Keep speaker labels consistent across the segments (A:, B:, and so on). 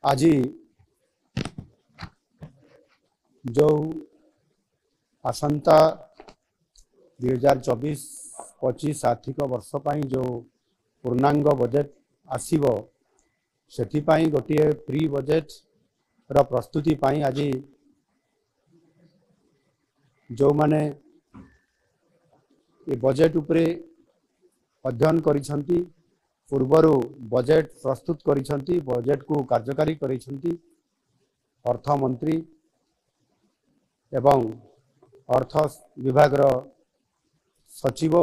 A: आज जो आसंता 2024-25 आर्थिक वर्ष जो पूर्णांग बजेट आसीबो सेथिपाई गोटे प्री बजेट रा प्रस्तुति पाई आज जो माने ये बजेट उपरे अध्ययन करिसंती पूर्वरु बजेट प्रस्तुत करिसंती बजेट को कार्यकारी करिसंती अर्थ मंत्री एवं अर्थ विभाग सचिव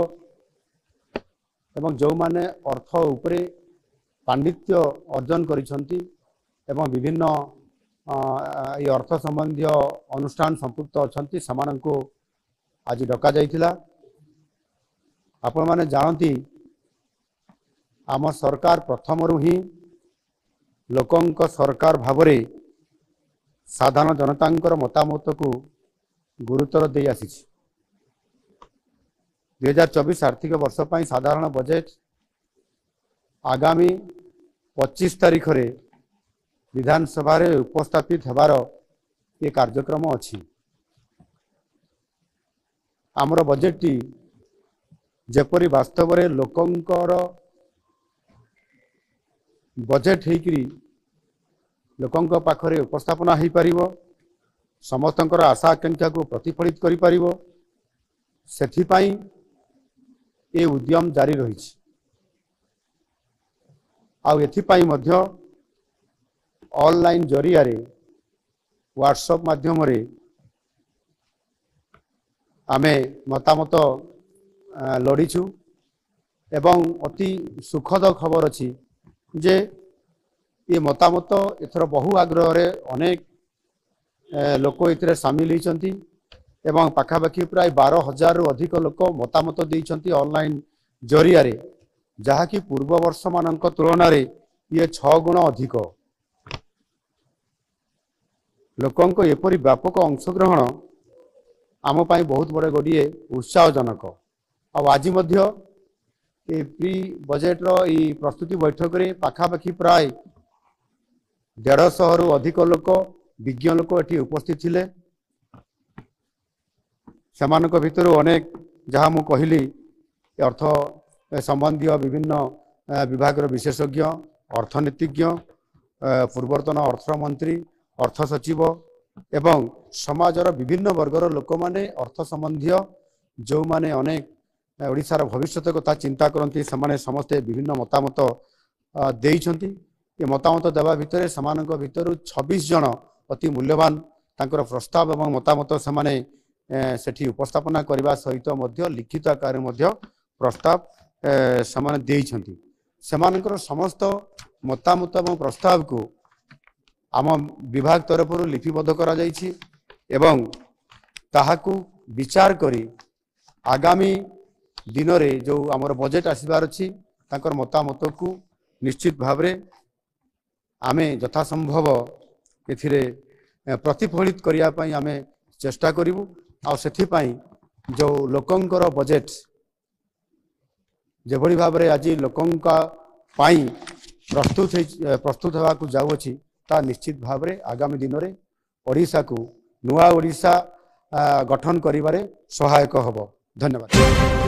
A: एवं जो माने अर्थ उपरे पांडित्य अर्जन करिसंती एवं विभिन्न ये अर्थ संबंधी अनुष्ठान संपुक्त अछंती समानंको आज डका जाइथिला। आपण माने जानती आम सरकार प्रथम ही लोकंक सरकार भावरे साधारण जनतांकर मतामत को गुरुतर दे आसी 2024 आर्थिक वर्ष पर साधारण बजेट आगामी 25 तारीख रे विधानसभा रे उपस्थापित हेबार ये कार्यक्रम अछि। आमर बजेट टी जेपरी वास्तव रे लोकंकर बजेट हेकरी लोकंक पाखरे उपस्थापना हो पारिबो समस्तंकर आशा आकांक्षा को प्रतिफलित करि पारिबो सेथिपाई ए उद्यम जारी रहिछि। आउ एथिपाई मध्य ऑनलाइन जरिया रे व्हाट्सएप माध्यम रे आमे मतामत लड़ीछु एवं अति सुखद खबर अछि जे ये मतामत एथर बहु आग्रह रे अनेक लोक इतरे सामिल होइचंती एवं पाखापाखि प्राय 12,000 रु अधिक लोक मतामत देइचंती ऑनलाइन जरिया रे जहा कि पूर्व वर्ष मानक तुलना रे ये 6 गुण अधिक लोकंक एपरी व्यापक अंशग्रहण आम पाई बहुत बड़े गोटे उत्साहजनक। आज मध्य ए प्री बजेट रो ई प्रस्तुति बैठक रे पाखापाखि प्राय 150 रु अधिक लोक विज्ञ लोक एटी उपस्थित थिले। समानक भितर अनेक जहाँ मु कहली अर्थ संबंधी विभिन्न विभाग विशेषज्ञ अर्थनीतिज्ञ पूर्वतन अर्थमंत्री अर्थ सचिव एवं समाजर विभिन्न वर्गर लोक माने अर्थ संबंधी जो माने अनेक ओडिशार भविष्यत कथा चिंता करती से समस्ते विभिन्न मतामत देइछंती। ये मतामत देवा भितर समानक भितर 26 जन अति मूल्यवान तांकर प्रस्ताव एवं मतामत समाने सेठी उपस्थापना करबा सहित मध्य लिखित आकार मध्य प्रस्ताव समाने देइछंती। समानकर समस्त मतामत एवं प्रस्ताव को आम विभाग तरफ लिपिबद्ध करा जाइछि एवं ताहाकू विचार करी आगामी दिन रे जो आमर बजेट आसीबार अछि तांकर मतामत को निश्चित भाव रे आमे यथासंभव एथिरे प्रतिफलित करिया पई आमे चेष्टा करिवु। आ सेथि पई जो लोकंकर बजेट जेभली भाव रे आज लोकंका पई प्रस्तुत होगा को जाउ अछि ता निश्चित भाव रे आगामी दिन रे ओडिशा को नुआ ओडिशा गठन करिबारे सहायक हबो। धन्यवाद।